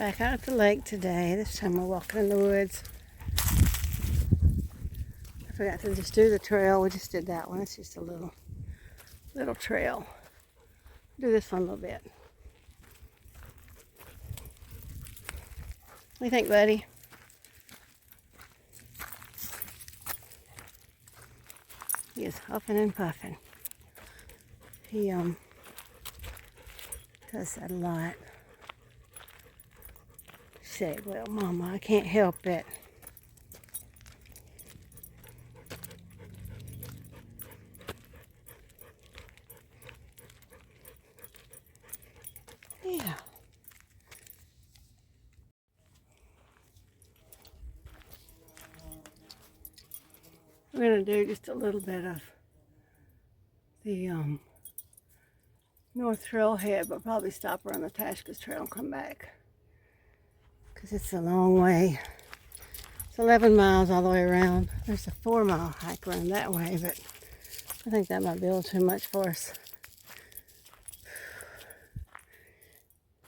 Back out at the lake today. This time we're walking in the woods. I forgot to just do the trail. We just did that one. It's just a little trail. Do this one a little bit. What do you think, buddy? He is huffing and puffing. He does that a lot. He said, "Well, Mama, I can't help it." Yeah. We're gonna do just a little bit of the North Trailhead, but probably stop around the Tashkos Trail and come back, because it's a long way. It's 11 miles all the way around. There's a 4-mile hike around that way, but I think that might be a little too much for us.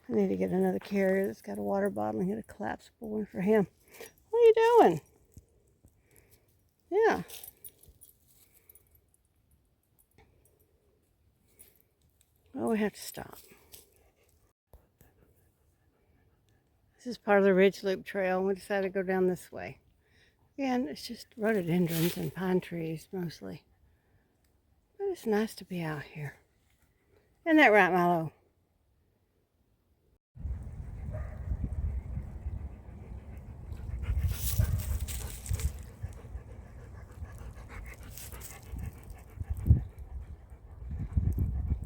I need to get another carrier that's got a water bottle and get a collapsible one for him. What are you doing? Yeah. Well, we have to stop. This is part of the Ridge Loop Trail. We decided to go down this way. Again, it's just rhododendrons and pine trees mostly. But it's nice to be out here. Isn't that right, Milo?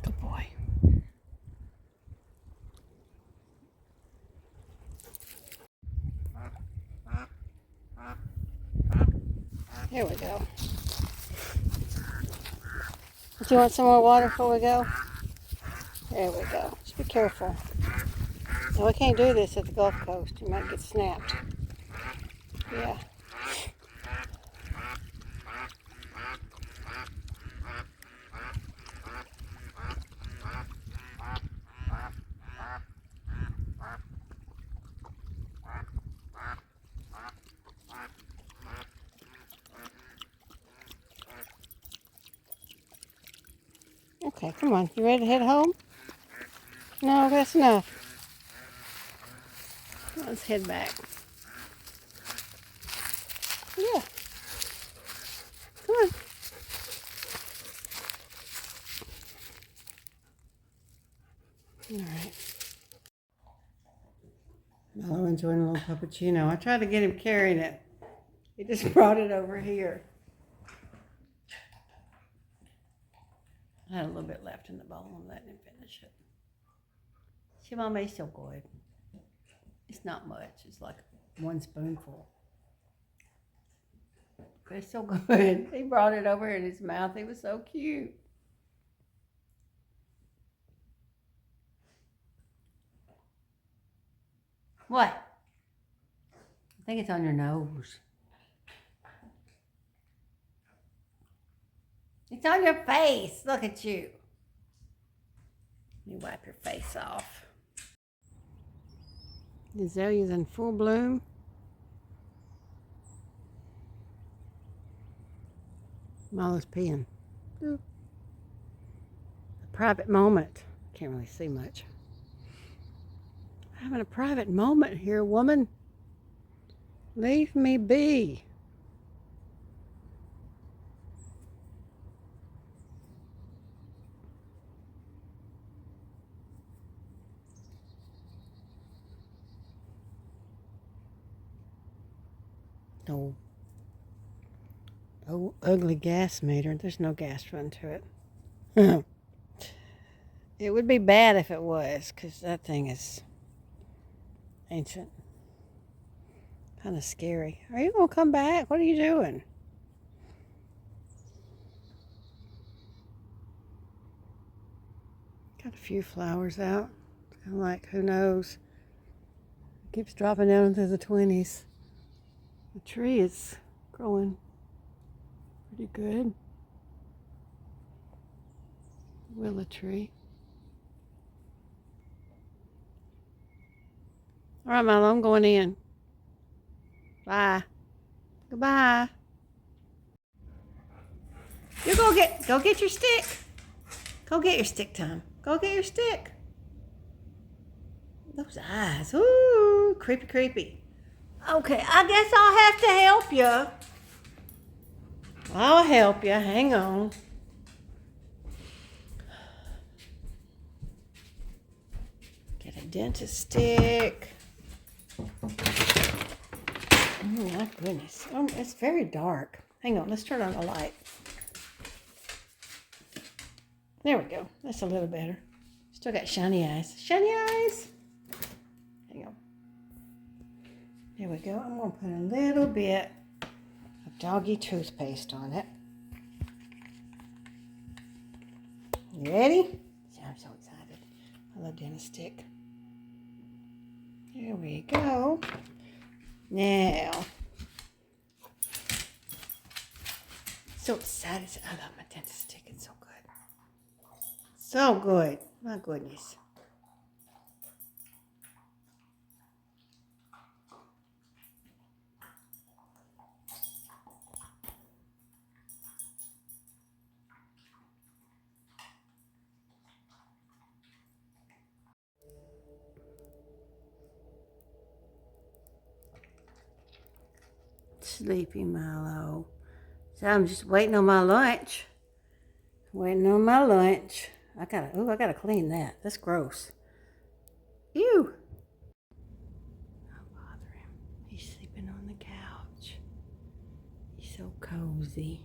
Good boy. Here we go. Do you want some more water before we go? There we go. Just be careful. No, we can't do this at the Gulf Coast. You might get snapped. Yeah. Okay, come on. You ready to head home? No, that's enough. Let's head back. Yeah. Come on. All right. Mello enjoying a little cappuccino. I tried to get him carrying it. He just brought it over here. I had a little bit left in the bowl. I'm letting him finish it. Shimame is so good. It's not much. It's like 1 spoonful. But it's so good. He brought it over in his mouth. He was so cute. What? I think it's on your nose. It's on your face. Look at you. Let me wipe your face off. The azalea's in full bloom. Milo's peeing. A private moment. Can't really see much. Having a private moment here, woman. Leave me be. Oh, ugly gas meter. There's no gas run to it. It would be bad if it was, because that thing is ancient. Kind of scary. Are you going to come back? What are you doing? Got a few flowers out. Kind of like, who knows? It keeps dropping down into the 20s. The tree is growing pretty good. Willow tree. All right, Milo, I'm going in. Bye. Goodbye. You go get your stick. Go get your stick, Tom. Go get your stick. Those eyes. Ooh, creepy, creepy. Okay, I guess I'll have to help you. I'll help you. Hang on. Get a dentist stick. Oh, my goodness. Oh, it's very dark. Hang on, let's turn on the light. There we go. That's a little better. Still got shiny eyes. Shiny eyes! Hang on. There we go. I'm going to put a little bit of doggy toothpaste on it. You ready? I'm so excited. I love dentist stick. There we go. Now, so excited. I love my dentist stick. It's so good. So good. My goodness. Sleepy Milo. So I'm just waiting on my lunch. Waiting on my lunch. I gotta clean that. That's gross. Ew. Don't bother him. He's sleeping on the couch. He's so cozy.